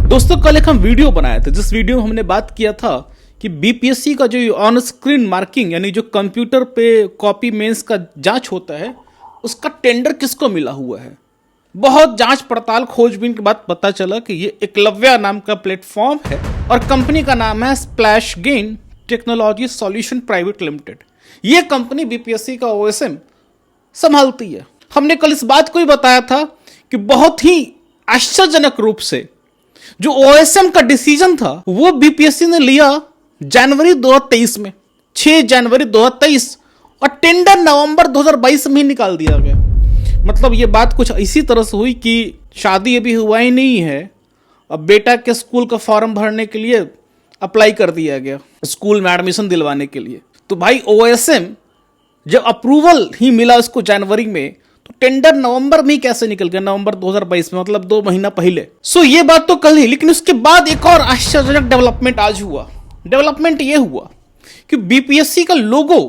दोस्तों कल एक हम वीडियो बनाए थे जिस वीडियो में हमने बात किया था कि बीपीएससी का जो ऑन स्क्रीन मार्किंग यानी जो कंप्यूटर पे कॉपी मेंस का जांच होता है उसका टेंडर किसको मिला हुआ है। बहुत जांच पड़ताल खोजबीन के बाद पता चला कि ये एकलव्या नाम का प्लेटफॉर्म है और कंपनी का नाम है splash gain technology solution private limited. ये कंपनी बीपीएससी का ओएसएम संभालती है। हमने कल इस बात को ही बताया था कि बहुत ही आश्चर्यजनक रूप से जो ओएसएम का डिसीजन था वो बीपीएससी ने लिया जनवरी 2023 में, 6 जनवरी 2023, और टेंडर नवंबर 2022 में ही निकाल दिया गया। मतलब ये बात कुछ इसी तरह से हुई कि शादी अभी हुआ ही नहीं है, अब बेटा के स्कूल का फॉर्म भरने के लिए अप्लाई कर दिया गया स्कूल में एडमिशन दिलवाने के लिए। तो भाई ओएसएम जब अप्रूवल ही मिला उसको जनवरी में, तो टेंडर नवंबर में ही कैसे निकल गया, नवंबर 2022 में, मतलब 2 महीना पहले। सो ये बात तो कल ही, लेकिन उसके बाद एक और आश्चर्यजनक डेवलपमेंट आज हुआ। डेवलपमेंट ये हुआ कि बीपीएससी का लोगो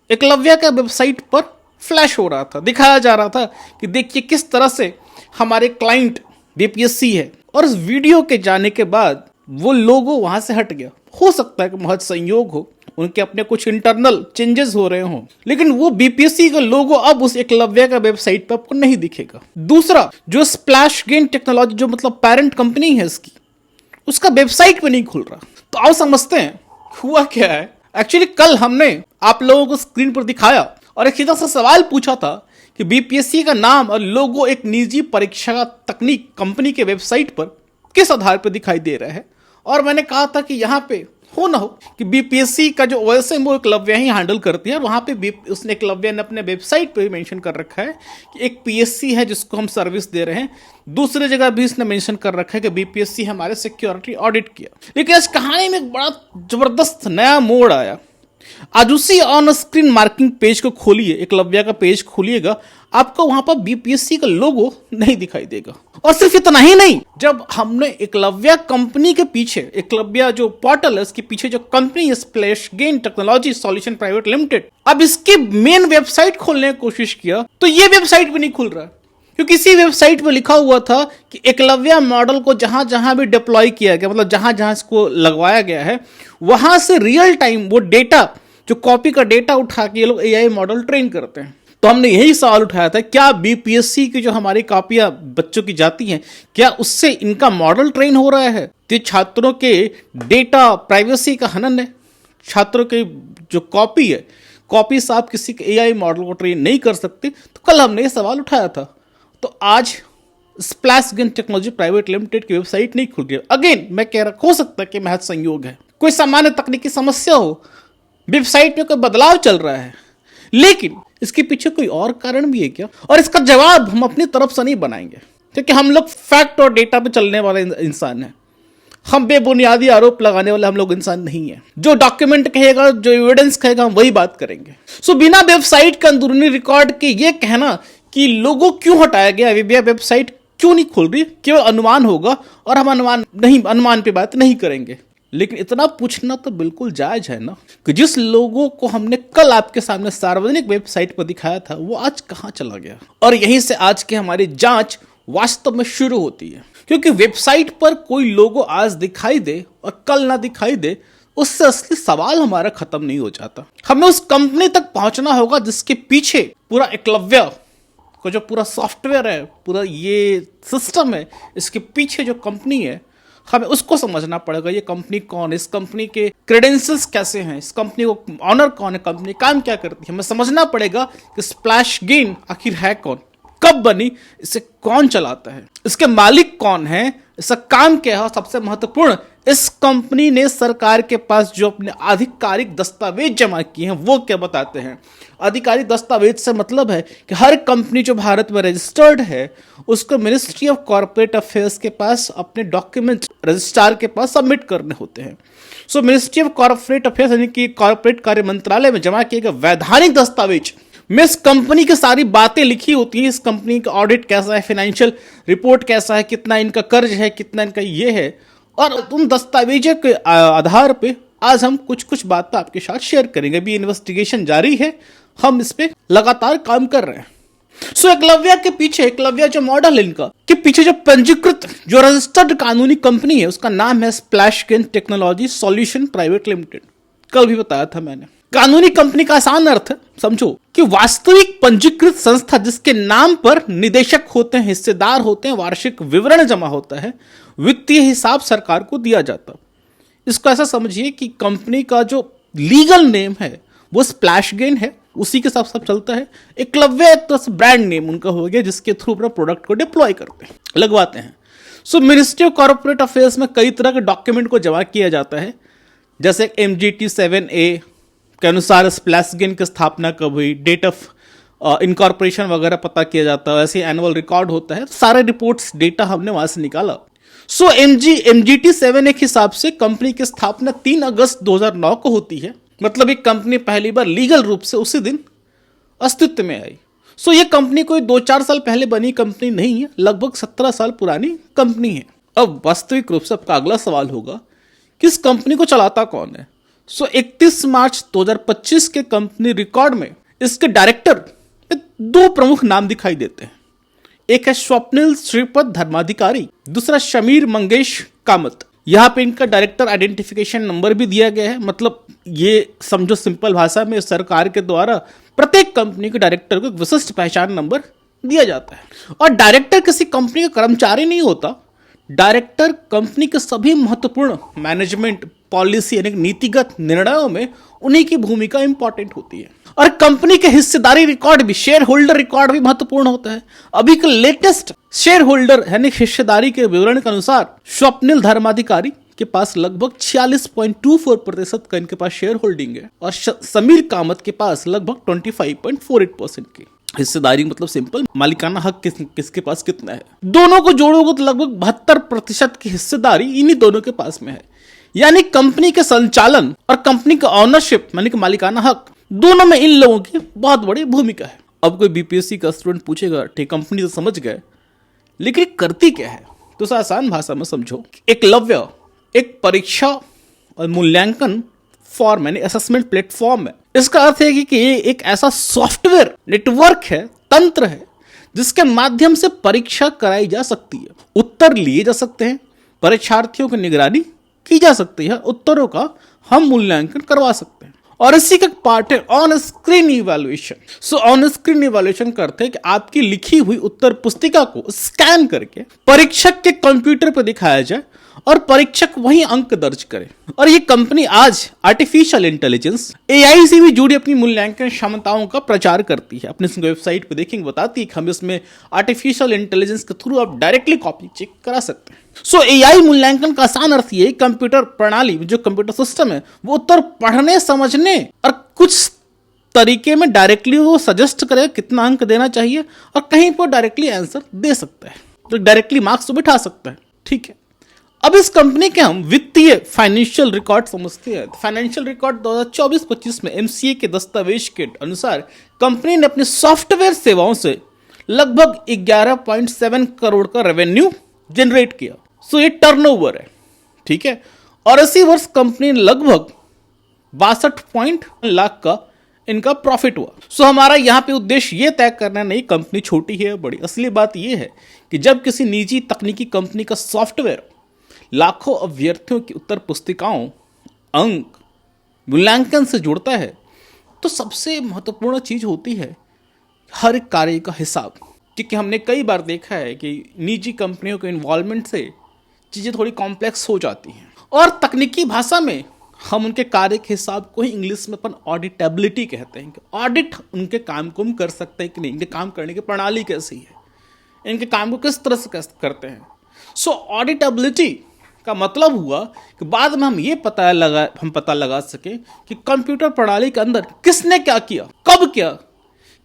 एकलव्या का वेबसाइट पर फ्लैश हो रहा था, दिखाया जा रहा था कि देखिए किस तरह से हमारे क्लाइंट बीपीएससी है। और इस वीडियो के जाने के बाद वो लोगो वहां से हट गया। हो सकता है कि महज संयोग हो, उनके अपने कुछ इंटरनल चेंजेस हो रहे हों, लेकिन वो बीपीएससी का लोगो अब उस एकलव्या का वेबसाइट पर आपको नहीं दिखेगा। दूसरा, जो स्प्लैश गेन टेक्नोलॉजी जो मतलब पेरेंट कंपनी है इसकी, उसका वेबसाइट पे नहीं खुल रहा। तो आओ समझते हैं हुआ क्या है। एक्चुअली कल हमने आप लोगों को स्क्रीन पर दिखाया और एक सीधा सा सवाल पूछा था कि बीपीएससी का नाम और लोगो एक निजी परीक्षा तकनीक कंपनी के वेबसाइट पर किस आधार पर दिखाई दे रहा है। और मैंने कहा था कि यहाँ पे हो ना हो कि बीपीएससी का जो ओएसएम वो एकलव्या ही हैंडल करती है। वहाँ पे उसने एकलव्या ने अपने वेबसाइट पे भी मेंशन कर रखा है कि एक पीएससी है जिसको हम सर्विस दे रहे हैं। दूसरी जगह भी इसने मेंशन कर रखा है कि बीपीएससी हमारे सिक्योरिटी ऑडिट किया। लेकिन इस कहानी में एक बड़ा जबरदस्त नया मोड़ आया। आज उसी ऑन स्क्रीन मार्किंग पेज को खोलिए, एकलव्या का पेज खोलिएगा, आपको वहां पर बीपीएससी का लोगो नहीं दिखाई देगा। और सिर्फ इतना ही नहीं, जब हमने एकलव्या कंपनी के पीछे, एकलव्या जो पोर्टल है उसके पीछे जो कंपनी है splash gain technology solution private limited, अब इसकी मेन वेबसाइट खोलने की कोशिश किया तो ये वेबसाइट भी नहीं खुल रहा, क्योंकि इसी वेबसाइट पे लिखा हुआ था कि एकलव्या मॉडल को जहां जहां भी डिप्लॉय किया गया, मतलब जहां जहां इसको लगवाया गया है, वहां से रियल टाइम वो डेटा, जो कॉपी का डेटा उठा के ये लोग एआई मॉडल ट्रेन करते हैं। तो हमने यही सवाल उठाया था, क्या बीपीएससी की जो हमारी कॉपियां बच्चों की जाती हैं, क्या उससे इनका मॉडल ट्रेन हो रहा है? तो छात्रों के डेटा प्राइवेसी का हनन है। छात्रों की जो कॉपी है, कॉपी से आप किसी के एआई मॉडल को ट्रेन नहीं कर सकते। तो कल हमने ये सवाल उठाया था। तो आज splash gain technology private limited की वेबसाइट नहीं खुल रही। अगेन मैं कह रहा, हो सकता है कि महज संयोग है, कोई सामान्य तकनीकी समस्या हो, वेबसाइट में कोई बदलाव चल रहा है, लेकिन इसके पीछे कोई और कारण भी है क्या? और इसका जवाब हम अपनी तरफ से नहीं बनाएंगे, क्योंकि हम लोग फैक्ट और डेटा पे चलने वाले इंसान हैं। हम बेबुनियादी आरोप लगाने वाले हम लोग इंसान नहीं है। जो डॉक्यूमेंट कहेगा, जो एविडेंस कहेगा, हम वही बात करेंगे। सो बिना वेबसाइट का अंदरूनी रिकॉर्ड के ये कहना कि लोगों क्यों हटाया गया, वेबसाइट क्यों नहीं खुल रही, केवल अनुमान होगा और हम अनुमान पे बात नहीं करेंगे। लेकिन इतना पूछना तो बिल्कुल जायज है ना कि जिस लोगों को हमने कल आपके सामने सार्वजनिक वेबसाइट पर दिखाया था वो आज कहां चला गया। और यहीं से आज की हमारी जांच वास्तव में शुरू होती है, क्योंकि वेबसाइट पर कोई लोगो आज दिखाई दे और कल ना दिखाई दे, उससे असली सवाल हमारा खत्म नहीं हो जाता। हमें उस कंपनी तक पहुंचना होगा जिसके पीछे पूरा एकलव्या को जो पूरा सॉफ्टवेयर है, पूरा ये सिस्टम है, इसके पीछे जो कंपनी है, हमें उसको समझना पड़ेगा। ये कंपनी कौन है, इस कंपनी के क्रेडेंशियल्स कैसे हैं, इस कंपनी को ऑनर कौन है, कंपनी काम क्या करती है। हमें समझना पड़ेगा कि स्प्लैश गेन आखिर है कौन, कब बनी, इसे कौन चलाता है, इसके मालिक कौन है, इसका काम क्या है, और सबसे महत्वपूर्ण, इस कंपनी ने सरकार के पास जो अपने आधिकारिक दस्तावेज जमा किए हैं वो क्या बताते हैं। आधिकारिक दस्तावेज से मतलब है कि हर कंपनी जो भारत में रजिस्टर्ड है उसको मिनिस्ट्री ऑफ कॉर्पोरेट अफेयर्स के पास अपने डॉक्यूमेंट रजिस्ट्रार के पास सबमिट करने होते हैं। सो मिनिस्ट्री ऑफ कॉर्पोरेट अफेयर्स यानी कि कॉर्पोरेट कार्य मंत्रालय में जमा किए गए वैधानिक दस्तावेज में इस कंपनी की सारी बातें लिखी होती हैं। इस कंपनी का ऑडिट कैसा है, फाइनेंशियल रिपोर्ट कैसा है, कितना इनका कर्ज है, कितना इनका ये है, और उन दस्तावेजों के आधार पे आज हम कुछ बातें आपके साथ शेयर करेंगे। अभी इन्वेस्टिगेशन जारी है, हम इस पे लगातार काम कर रहे हैं। सो एकलव्य के पीछे, एकलव्य जो मॉडल है इनका के पीछे जो पंजीकृत जो रजिस्टर्ड कानूनी कंपनी है उसका नाम है splash gain technology solution private limited. कल भी बताया था मैंने। कानूनी कंपनी का आसान अर्थ है, समझो कि वास्तविक पंजीकृत संस्था जिसके नाम पर निदेशक होते हैं, हिस्सेदार होते हैं, वार्षिक विवरण जमा होता है, वित्तीय हिसाब सरकार को दिया जाता। इसको ऐसा समझिए कि कंपनी का जो लीगल नेम है वो स्प्लैश गेन है, उसी के साथ सब चलता है। एकलव्य तो ब्रांड नेम उनका हो गया जिसके थ्रू अपना प्रोडक्ट को डिप्लॉय करते हैं, लगवाते हैं। सो मिनिस्ट्री ऑफ कॉर्पोरेट अफेयर्स में कई तरह के डॉक्यूमेंट को जमा किया जाता है, जैसे MGT 7A के अनुसार स्प्लैश गेन की स्थापना कब हुई, डेट ऑफ इनकॉर्पोरेशन वगैरह पता किया जाता है, ऐसे एनुअल रिकॉर्ड होता है, सारे रिपोर्ट्स डेटा हमने वहां से निकाला। सो MGT 7A के हिसाब से कंपनी की स्थापना 3 अगस्त 2009 को होती है, मतलब एक कंपनी पहली बार लीगल रूप से उसी दिन अस्तित्व में आई। सो ये कंपनी कोई 2-4 साल पहले बनी कंपनी नहीं है, लगभग 17 साल पुरानी कंपनी है। अब वास्तविक रूप से आपका अगला सवाल होगा कि इस कंपनी को चलाता कौन है। सो 31 मार्च 2025 के कंपनी रिकॉर्ड में इसके डायरेक्टर 2 प्रमुख नाम दिखाई देते हैं। एक है स्वप्निल श्रीपद धर्माधिकारी, दूसरा शमीर मंगेश कामत। यहां पे इनका डायरेक्टर आइडेंटिफिकेशन नंबर भी दिया गया है, मतलब ये समझो सिंपल भाषा में सरकार के द्वारा प्रत्येक कंपनी के डायरेक्टर को एक विशिष्ट पहचान नंबर दिया जाता है। और डायरेक्टर किसी कंपनी का कर्मचारी नहीं होता, डायरेक्टर कंपनी के सभी महत्वपूर्ण मैनेजमेंट पॉलिसी यानी नीतिगत निर्णयों में उन्हीं की भूमिका इंपॉर्टेंट होती है। और कंपनी के हिस्सेदारी रिकॉर्ड भी, शेयर होल्डर रिकॉर्ड भी महत्वपूर्ण होता है। अभी के लेटेस्ट शेयर होल्डर यानी हिस्सेदारी के विवरण के अनुसार स्वप्निल धर्माधिकारी के पास लगभग 46.24% का इनके पास शेयर होल्डिंग है और समीर कामत के पास लगभग 25.48% की हिस्सेदारी, मतलब सिंपल मालिकाना हक किसके पास कितना है। दोनों को जोड़ोगे तो लगभग 72% की हिस्सेदारी इन्हीं दोनों के पास में है। यानी कंपनी के संचालन और कंपनी का ऑनरशिप यानी कि मालिकाना हक, दोनों में इन लोगों की बहुत बड़ी भूमिका है। अब कोई BPSC का स्टूडेंट पूछेगा ठीक कंपनी तो समझ गए, लेकिन करती क्या है, तो आसान भाषा में समझो। एकलव्य एक परीक्षा और मूल्यांकन फॉर्म यानी असेसमेंट प्लेटफॉर्म है। इसका अर्थ है कि ये एक ऐसा सॉफ्टवेयर नेटवर्क है, तंत्र है, जिसके माध्यम से परीक्षा कराई जा सकती है, उत्तर लिए जा सकते हैं, परीक्षार्थियों की निगरानी की जा सकती है, उत्तरों का हम मूल्यांकन करवा सकते हैं। और इसी का पार्ट है on screen evaluation. So on screen evaluation करते हैं कि आपकी लिखी हुई उत्तर पुस्तिका को स्कैन करके परीक्षक के कंप्यूटर पर दिखाया जाए और परीक्षक वही अंक दर्ज करे। और ये कंपनी आज आर्टिफिशियल इंटेलिजेंस AI से भी जुड़ी अपनी मूल्यांकन क्षमताओं का प्रचार करती है। अपने वेबसाइट पे देखेंगे, बताती है कि हम इसमें आर्टिफिशियल इंटेलिजेंस के थ्रू आप डायरेक्टली कॉपी चेक करा सकते हैं। सो AI मूल्यांकन का आसान अर्थ ये, कंप्यूटर प्रणाली जो कंप्यूटर सिस्टम है वो उत्तर पढ़ने, समझने और कुछ तरीके में डायरेक्टली वो सजेस्ट करे कितना अंक देना चाहिए और कहीं पर डायरेक्टली आंसर दे सकता है, तो डायरेक्टली मार्क्स तो बिठा सकता है। ठीक है, अब इस कंपनी के हम वित्तीय फाइनेंशियल रिकॉर्ड समझते हैं। फाइनेंशियल रिकॉर्ड 2024-25 में MCA के दस्तावेज के अनुसार कंपनी ने अपने सॉफ्टवेयर सेवाओं से लगभग 11.7 करोड़ का रेवेन्यू जनरेट किया। सो ये टर्नओवर है, ठीक है। और इसी वर्ष कंपनी ने लगभग 62 लाख का इनका प्रॉफिट हुआ। सो हमारा यहाँ पे उद्देश्य ये तय करना नहीं कंपनी छोटी है या बड़ी। असली बात ये है कि जब किसी निजी तकनीकी कंपनी का सॉफ्टवेयर लाखों अभ्यर्थियों की उत्तर पुस्तिकाओं, अंक, मूल्यांकन से जुड़ता है, तो सबसे महत्वपूर्ण चीज होती है हर एक कार्य का हिसाब। क्योंकि हमने कई बार देखा है कि निजी कंपनियों के इन्वॉल्वमेंट से चीज़ें थोड़ी कॉम्प्लेक्स हो जाती हैं और तकनीकी भाषा में हम उनके कार्य के हिसाब को ही इंग्लिश में अपन ऑडिटेबिलिटी कहते हैं कि ऑडिट उनके काम को हम कर सकते हैं कि नहीं, इनके काम करने की प्रणाली कैसी है, इनके काम को किस तरह से करते हैं। सो ऑडिटेबिलिटी का मतलब हुआ कि बाद में हम ये पता लगा सके कि कंप्यूटर प्रणाली के अंदर किसने क्या किया, कब किया,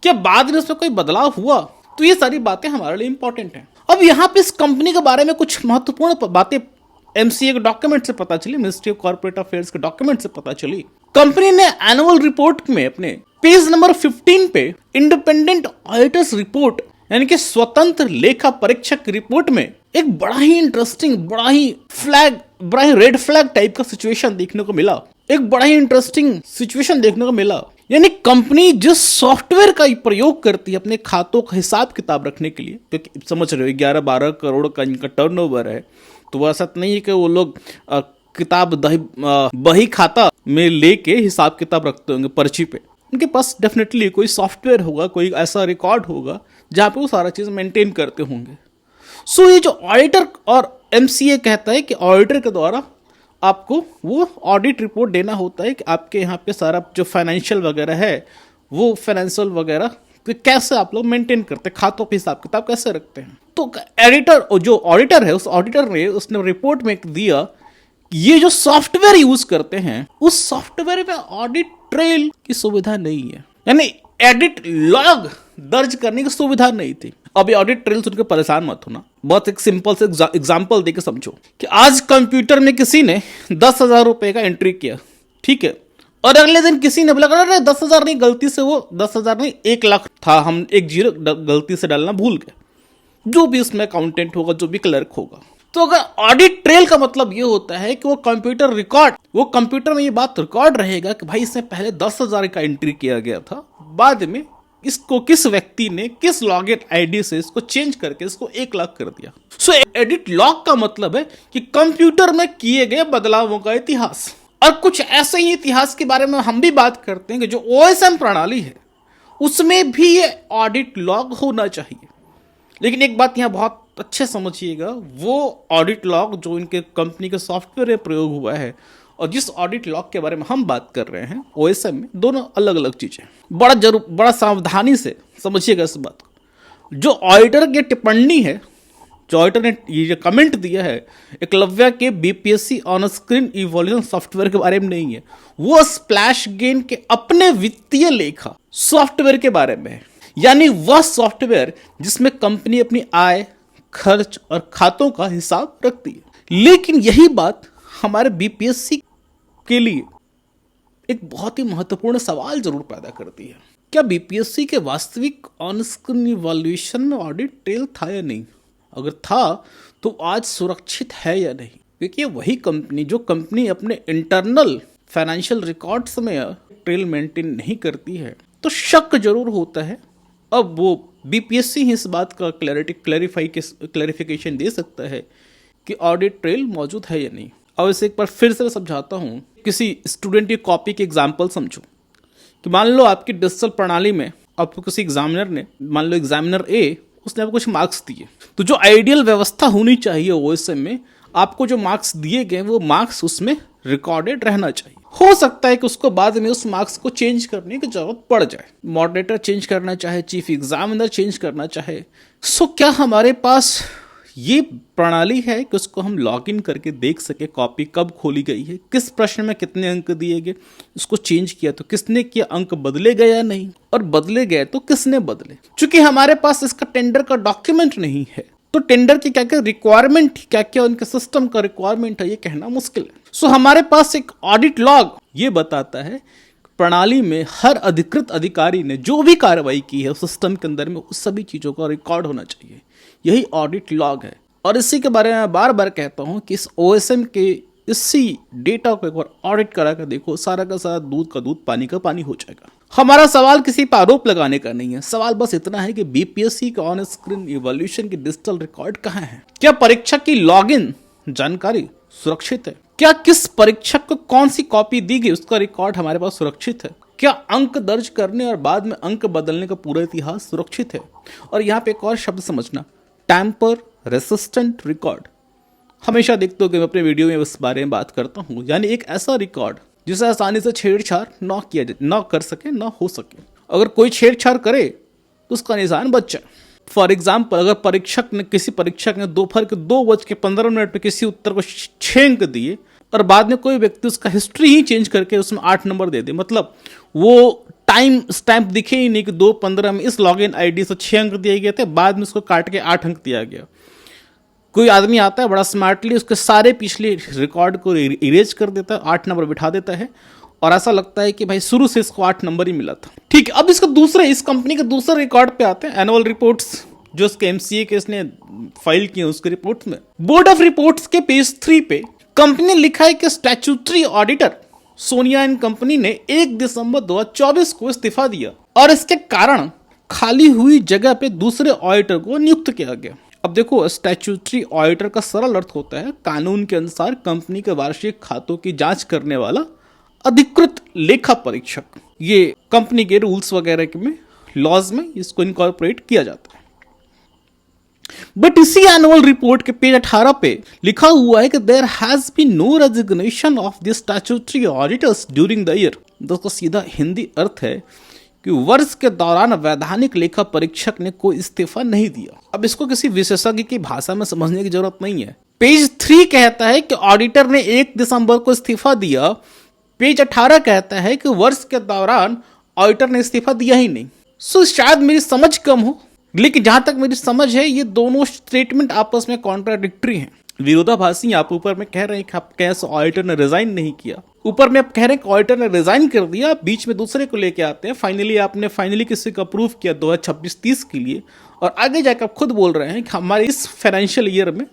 क्या बाद में उसमें कोई बदलाव हुआ। तो ये सारी बातें हमारे लिए इंपॉर्टेंट हैं। अब यहाँ पे इस कंपनी के बारे में कुछ महत्वपूर्ण बातें MCA के डॉक्यूमेंट से पता चली, मिनिस्ट्री ऑफ कॉर्पोरेट अफेयर्स के डॉक्यूमेंट से पता चली। कंपनी ने एनुअल रिपोर्ट में अपने पेज नंबर 15 पे इंडिपेंडेंट ऑडिटर्स रिपोर्ट यानी कि स्वतंत्र लेखा परीक्षक की रिपोर्ट में एक बड़ा ही इंटरेस्टिंग, बड़ा ही रेड फ्लैग टाइप का सिचुएशन देखने को मिला। एक बड़ा ही इंटरेस्टिंग सिचुएशन देखने को मिला यानी कंपनी जिस सॉफ्टवेयर का प्रयोग करती है अपने खातों का हिसाब किताब रखने के लिए, क्योंकि समझ रहे हो 11-12 करोड़ का इनका टर्नओवर है, तो वो ऐसा नहीं है कि वो लोग किताब बही खाता में लेके हिसाब किताब रखते होंगे पर्ची पे। उनके पास डेफिनेटली कोई सॉफ्टवेयर होगा, कोई ऐसा रिकॉर्ड होगा जहाँ पे वो सारा चीज़ मेंटेन करते होंगे। सो ये जो ऑडिटर और एमसीए कहता है कि ऑडिटर के द्वारा आपको वो ऑडिट रिपोर्ट देना होता है कि आपके यहाँ पे सारा जो फाइनेंशियल वगैरह है वो फाइनेंशियल वगैरह तो कैसे आप लोग मेंटेन करते हैं, खातों पे हिसाब किताब कैसे रखते हैं। तो एडिटर जो ऑडिटर है, उस ऑडिटर ने उसने रिपोर्ट में दिया ये जो सॉफ्टवेयर यूज करते हैं उस सॉफ्टवेयर में ऑडिट ट्रेल की सुविधा नहीं है, यानी एडिट लॉग दर्ज करने की सुविधा नहीं थी। अब ये ऑडिट ट्रेल सुनकर परेशान मत होना, बहुत एक सिंपल से एग्जांपल देके समझो कि आज कंप्यूटर में किसी ने 10,000 रुपए का एंट्री किया, ठीक है, और अगले दिन किसी ने बोला अरे 10,000 नहीं, गलती से वो 10,000 नहीं 1 लाख था, हम एक जीरो गलती से डालना भूल गए। जो भी उसमें अकाउंटेंट होगा, जो भी क्लर्क होगा, तो अगर ऑडिट ट्रेल का मतलब ये होता है कि वो कंप्यूटर में ये बात रिकॉर्ड रहेगा कि भाई इससे पहले 10,000 का एंट्री किया गया था, बाद में इसको किस व्यक्ति ने किस लॉगिन आईडी से इसको चेंज करके इसको 1 लाख कर दिया। सो एडिट लॉग का मतलब है कि कंप्यूटर में किए गए बदलावों का इतिहास। और कुछ ऐसे ही इतिहास के बारे में हम भी बात करते हैं कि जो ओएसएम प्रणाली है उसमें भी ये ऑडिट लॉग होना चाहिए। लेकिन एक बात यहाँ बहुत अच्छे समझिएगा, वो ऑडिट लॉग जो इनके कंपनी के सॉफ्टवेयर में प्रयोग हुआ है और जिस ऑडिट लॉग के बारे में हम बात कर रहे हैं ओएसएम में, दोनों अलग अलग चीजें। बड़ा सावधानी से समझिएगा इस बात को। जो ऑडिटर की टिप्पणी है, जो ऑडिटर ने ये कमेंट दिया है एकलव्य के BPSC on screen evolution software के बारे में नहीं है, वो स्प्लैश गेन के अपने वित्तीय लेखा सॉफ्टवेयर के बारे में है। यानी वह सॉफ्टवेयर जिसमें कंपनी अपनी आय, खर्च और खातों का हिसाब रखती है। लेकिन यही बात हमारे बीपीएससी के लिए एक बहुत ही महत्वपूर्ण सवाल जरूर पैदा करती है। क्या बीपीएससी के वास्तविक ऑन स्क्रीन इवैल्यूएशन में ऑडिट ट्रेल था या नहीं? अगर था तो आज सुरक्षित है या नहीं? क्योंकि वही कंपनी जो कंपनी अपने इंटरनल फाइनेंशियल रिकॉर्ड्स में ट्रेल मेंटेन नहीं करती है, तो शक जरूर होता है। अब वो बीपीएससी ही इस बात का क्लैरिफिकेशन दे सकता है कि ऑडिट ट्रेल मौजूद है या नहीं। अब इसे एक बार फिर से समझाता हूँ। किसी स्टूडेंट की कॉपी की एग्जाम्पल समझो कि मान लो आपकी डिजिटल प्रणाली में आपको किसी एग्जामिनर ने, मान लो एग्जामिनर ए, उसने आपको कुछ मार्क्स दिए, तो जो आइडियल व्यवस्था होनी चाहिए ओएसएम में, आपको जो मार्क्स दिए गए वो मार्क्स उसमें रिकॉर्डेड रहना चाहिए। हो सकता है कि उसको बाद में उस मार्क्स को चेंज करने की जरूरत पड़ जाए, मॉडरेटर चेंज करना चाहे, चीफ एग्जामिनर चेंज करना चाहे। सो क्या हमारे पास ये प्रणाली है कि उसको हम लॉगिन करके देख सके कॉपी कब खोली गई है, किस प्रश्न में कितने अंक दिए गए, उसको चेंज किया तो किसने किया, अंक बदले गए या नहीं, और बदले गए तो किसने बदले। चूंकि हमारे पास इसका टेंडर का डॉक्यूमेंट नहीं है, तो टेंडर की क्या क्या रिक्वायरमेंट, क्या क्या उनके सिस्टम का रिक्वायरमेंट है, ये कहना मुश्किल है। सो हमारे पास एक ऑडिट लॉग ये बताता है प्रणाली में हर अधिकृत अधिकारी ने जो भी कार्रवाई की है उस सिस्टम के अंदर में, उस सभी चीजों का रिकॉर्ड होना चाहिए। यही ऑडिट लॉग है। और इसी के बारे में बार बार कहता हूं कि इस ओएसएम के इसी डेटा को एक बार ऑडिट करा कर देखो, सारा का सारा दूध का दूध, पानी का पानी हो जाएगा। हमारा सवाल किसी पर आरोप लगाने का नहीं है, सवाल बस इतना है कि बीपीएससी का ऑन स्क्रीन इवैल्यूएशन की डिजिटल रिकॉर्ड कहाँ है? क्या परीक्षक की लॉगिन जानकारी सुरक्षित है? क्या किस परीक्षक को कौन सी कॉपी दी गई उसका रिकॉर्ड हमारे पास सुरक्षित है? क्या अंक दर्ज करने और बाद में अंक बदलने का पूरा इतिहास सुरक्षित है? और यहाँ पे एक और शब्द समझना, टैम्पर रेसिस्टेंट रिकॉर्ड। हमेशा देखते हो कि मैं अपने वीडियो में इस बारे में बात करता हूँ, यानी एक ऐसा रिकॉर्ड जिसे आसानी से छेड़छाड़ न कर सके, न हो सके। अगर कोई छेड़छाड़ करे तो उसका निशान बच जाए। फॉर एग्जाम्पल, अगर किसी परीक्षक ने दोपहर के 2:15 पे किसी उत्तर को 6 अंक दिए और बाद में कोई व्यक्ति उसका हिस्ट्री ही चेंज करके उसमें 8 नंबर दे दे, मतलब वो टाइम स्टैंप दिखे ही नहीं कि 2:15 में इस लॉगिन आईडी से 6 अंक दिए गए थे, बाद में उसको काट के 8 अंक दिया गया। कोई आदमी आता है बड़ा स्मार्टली, उसके सारे पिछले रिकॉर्ड को इरेज कर देता है, 8 नंबर बिठा देता है और ऐसा लगता है कि भाई शुरू से इसको 8 नंबर ही मिला था। ठीक है, अब इस कंपनी के दूसरे रिकॉर्ड पे आते हैं, एनुअल रिपोर्ट्स जो इसके एमसीए के इसने फाइल किए उसके रिपोर्ट्स में। बोर्ड ऑफ रिपोर्ट्स के पेज 3 पे कंपनी ने लिखा है कि statutory auditor Sonia and company ने 1 दिसंबर 2024 को इस्तीफा दिया और इसके कारण खाली हुई जगह पे दूसरे ऑडिटर को नियुक्त किया गया। अब देखो, स्टैट्यूटरी ऑडिटर का सरल अर्थ होता है कानून के अनुसार कंपनी के वार्षिक खातों की जांच करने वाला अधिकृत लेखा परीक्षक। ये कंपनी के रूल्स वगैरह के में, लॉज में इसको इनकॉर्पोरेट किया जाता है। बट इसी एनुअल रिपोर्ट के पेज 18 पे लिखा हुआ है कि there has been no resignation of the statutory auditors during the year. दोस्तों, सीधा हिंदी अर्थ है कि वर्ष के दौरान वैधानिक लेखा परीक्षक ने कोई इस्तीफा नहीं दिया। अब इसको किसी विशेषज्ञ की भाषा में समझने की जरूरत नहीं है। पेज 3 कहता है कि ऑडिटर ने 1 दिसंबर को इस्तीफा दिया। पेज 18 कहता है कि वर्ष के दौरान ऑडिटर ने इस्तीफा दिया ही नहीं। सो शायद मेरी समझ कम हो, लेकिन जहां तक मेरी समझ है ये दोनों स्टेटमेंट आपस में कॉन्ट्राडिक्टरी हैं, विरोधाभासी। आप ऊपर में कह रहे हैं कि आप कैसे ऑडिटर ने रिजाइन नहीं किया, ऊपर में आप कह रहे हैं कि ऑडिटर ने रिजाइन कर दिया, बीच में दूसरे को लेके आते हैं। फाइनली किसी को अप्रूव किया 2026-30 के लिए, और आगे जाकर आप खुद बोल रहे हैं कि हमारे इस फाइनेंशियल ईयर में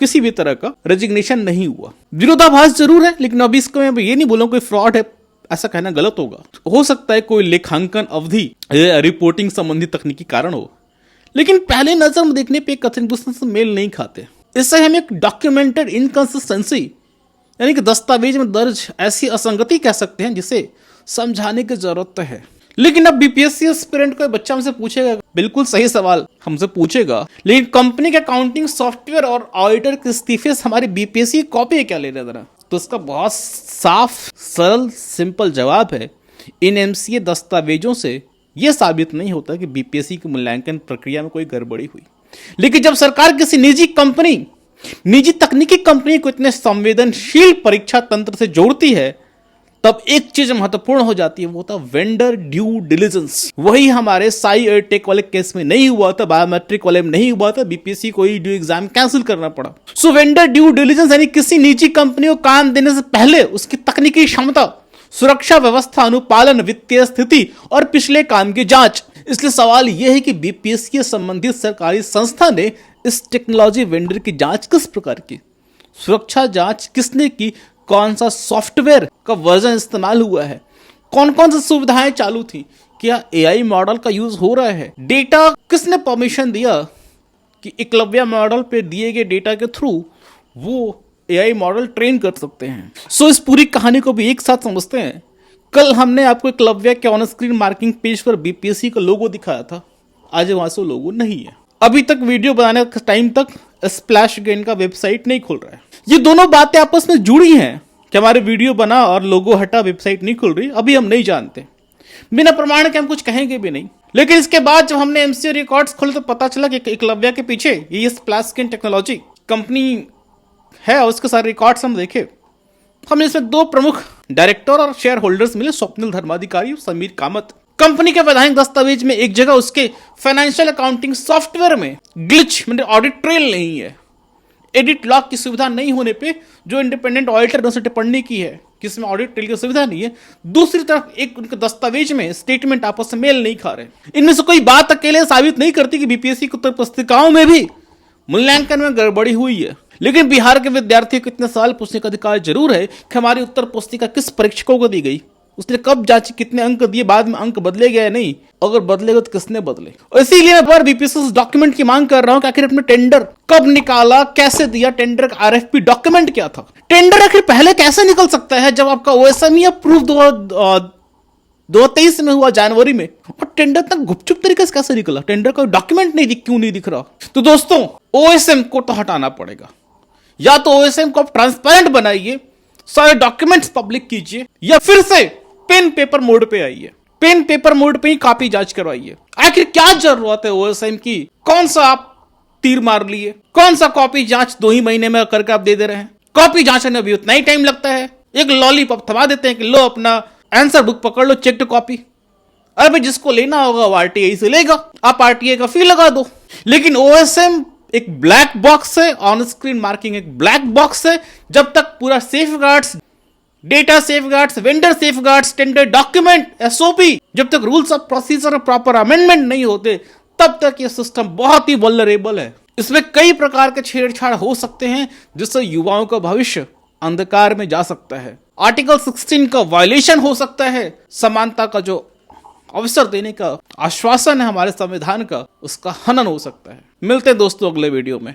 किसी भी तरह का रेजिग्नेशन नहीं हुआ। विरोधाभास जरूर है, लेकिन अभी इसको मैं ये नहीं बोलूंगा कोई फ्रॉड है, ऐसा कहना गलत होगा। हो सकता है कोई लेखांकन अवधि रिपोर्टिंग संबंधी तकनीकी कारण हो, लेकिन पहले नजर में देखने पे कथन दूसरे से मेल नहीं खाते। इससे हम एक डॉक्यूमेंटेड इनकंसिस्टेंसी यानी कि दस्तावेज में दर्ज ऐसी असंगति कह सकते हैं जिसे समझाने की जरूरत है। लेकिन अब बीपीएससी एस्पिरेंट कोई बच्चा हमसे पूछेगा, बिल्कुल सही सवाल हमसे पूछेगा, लेकिन कंपनी के अकाउंटिंग सॉफ्टवेयर और ऑडिटर के इस्तीफे से हमारी बीपीएससी कॉपी क्या ले रहा है? तो इसका बहुत साफ, सरल, सिंपल जवाब है, इन एमसीए दस्तावेजों से यह साबित नहीं होता कि बीपीएससी की मूल्यांकन प्रक्रिया में कोई गड़बड़ी हुई। लेकिन जब सरकार किसी निजी तकनीकी कंपनी को इतने संवेदनशील परीक्षा तंत्र से जोड़ती है, तब एक चीज महत्वपूर्ण हो जाती है, वो था वेंडर ड्यू डिलिजेंस। वही हमारे साई एयरटेक वाले केस में नहीं हुआ था, बायोमेट्रिक वाले में नहीं हुआ था, बीपीएससी को ही ड्यू एग्जाम कैंसिल करना पड़ा। सो वेंडर ड्यू डिलिजेंस यानी किसी निजी कंपनी को काम देने से पहले उसकी तकनीकी क्षमता, सुरक्षा व्यवस्था, अनुपालन, वित्तीय स्थिति और पिछले काम की जांच। इसलिए सवाल यह है कि बीपीएससी संबंधित सरकारी संस्था ने इस टेक्नोलॉजी वेंडर की जांच किस प्रकार की, सुरक्षा जांच किसने की, कौन सा सॉफ्टवेयर का वर्जन इस्तेमाल हुआ है, कौन कौन सी सुविधाएं चालू थी, क्या एआई मॉडल का यूज हो रहा है, डेटा किसने परमिशन दिया कि एकलव्य मॉडल पे दिए गए डेटा के थ्रू वो एआई मॉडल ट्रेन कर सकते हैं। सो इस पूरी कहानी को भी एक साथ समझते हैं। कल हमने आपको एकलव्य के ऑन स्क्रीन मार्किंग पेज पर बीपीएससी का लोगो दिखाया था, आज वहां से लोगो नहीं है। अभी तक वीडियो बनाने के टाइम तक स्प्लैश गेन का वेबसाइट नहीं खुल रहा है। ये दोनों बातें आपस में जुड़ी हैं कि हमारे वीडियो बना और लोगो हटा, वेबसाइट नहीं खुल रही, अभी हम नहीं जानते। बिना प्रमाण के हम कुछ कहेंगे भी नहीं। लेकिन इसके बाद जब हमने एमसीए रिकॉर्ड्स खोले तो पता चला कि एकलव्य के पीछे ये स्प्लैश गेन टेक्नोलॉजी कंपनी है और उसके सारे रिकॉर्ड्स हम देखे। हमें इसमें 2 प्रमुख डायरेक्टर और शेयर होल्डर्स मिले, स्वप्निल धर्माधिकारी और समीर कामत। कंपनी के वैधानिक दस्तावेज में एक जगह उसके फाइनेंशियल अकाउंटिंग सॉफ्टवेयर में ग्लिच मतलब ऑडिट ट्रेल नहीं है, एडिट लॉग की सुविधा नहीं होने पे जो इंडिपेंडेंट ऑडिटर ने उसे टिप्पणी की है कि इसमें ऑडिट ट्रेल की सुविधा नहीं है। दूसरी तरफ एक उनके दस्तावेज में स्टेटमेंट आपस में मेल नहीं खा रहे। इनमें से कोई बात अकेले साबित नहीं करती कि बीपीएससी की उत्तर पुस्तिकाओं में भी मूल्यांकन में गड़बड़ी हुई है। लेकिन बिहार के विद्यार्थियों को इतने सवाल पूछने का अधिकार जरूर है कि हमारी उत्तर पुस्तिका किस परीक्षकों को दी गई, उसने कब जांची, कितने अंक दिए, बाद में अंक बदले गए या नहीं, अगर बदलेगा तो किसने बदले। और इसीलिए मैं बार बीपीएससी डॉक्यूमेंट की मांग कर रहा हूं कि आखिर अपने टेंडर कब निकाला, कैसे दिया, टेंडर का आरएफपी डॉक्यूमेंट क्या था, टेंडर आखिर पहले कैसे निकल सकता है जब आपका ओएसएमई अप्रूव 2023 में हुआ जनवरी में, और टेंडर तक गुपचुप तरीके से कैसे निकला, टेंडर का डॉक्यूमेंट नहीं क्यों नहीं दिख रहा। तो दोस्तों ओएसएम को तो हटाना पड़ेगा, या तो ओएसएम को आप ट्रांसपेरेंट बनाइए, सारे डॉक्यूमेंट्स पब्लिक कीजिए, या फिर से पेन पेपर मोड पे आइए, पेन पेपर मोड पे ही कॉपी जांच करवाइए। आखिर क्या जरूरत है ओएसएम की, कौन सा आप तीर मार लिए, कौन सा कॉपी जांच 2 ही महीने में करके आप दे दे रहे हैं। कॉपी जांचने में भी उतना ही टाइम लगता है, एक लॉलीपॉप थमा देते हैं कि लो अपना आंसर बुक पकड़ लो, चेक टू कॉपी। अरे भाई जिसको लेना होगा वो आरटीआई से लेगा, आप आरटीआई का फी लगा दो। लेकिन ओएसएम एक ब्लैक बॉक्स है, ऑन स्क्रीन मार्किंग एक ब्लैक बॉक्स है। जब तक पूरा safeguards, data safeguards, vendor safeguards, tender document, SOP, जब तक रूल्स ऑफ प्रोसीजर और प्रॉपर अमेंडमेंट नहीं होते, तब तक यह सिस्टम बहुत ही वल्नरेबल है। इसमें कई प्रकार के छेड़छाड़ हो सकते हैं जिससे युवाओं का भविष्य अंधकार में जा सकता है। आर्टिकल 16 का वायलेशन हो सकता है, समानता का जो अवसर देने का आश्वासन है हमारे संविधान का, उसका हनन हो सकता है। मिलते हैं दोस्तों अगले वीडियो में।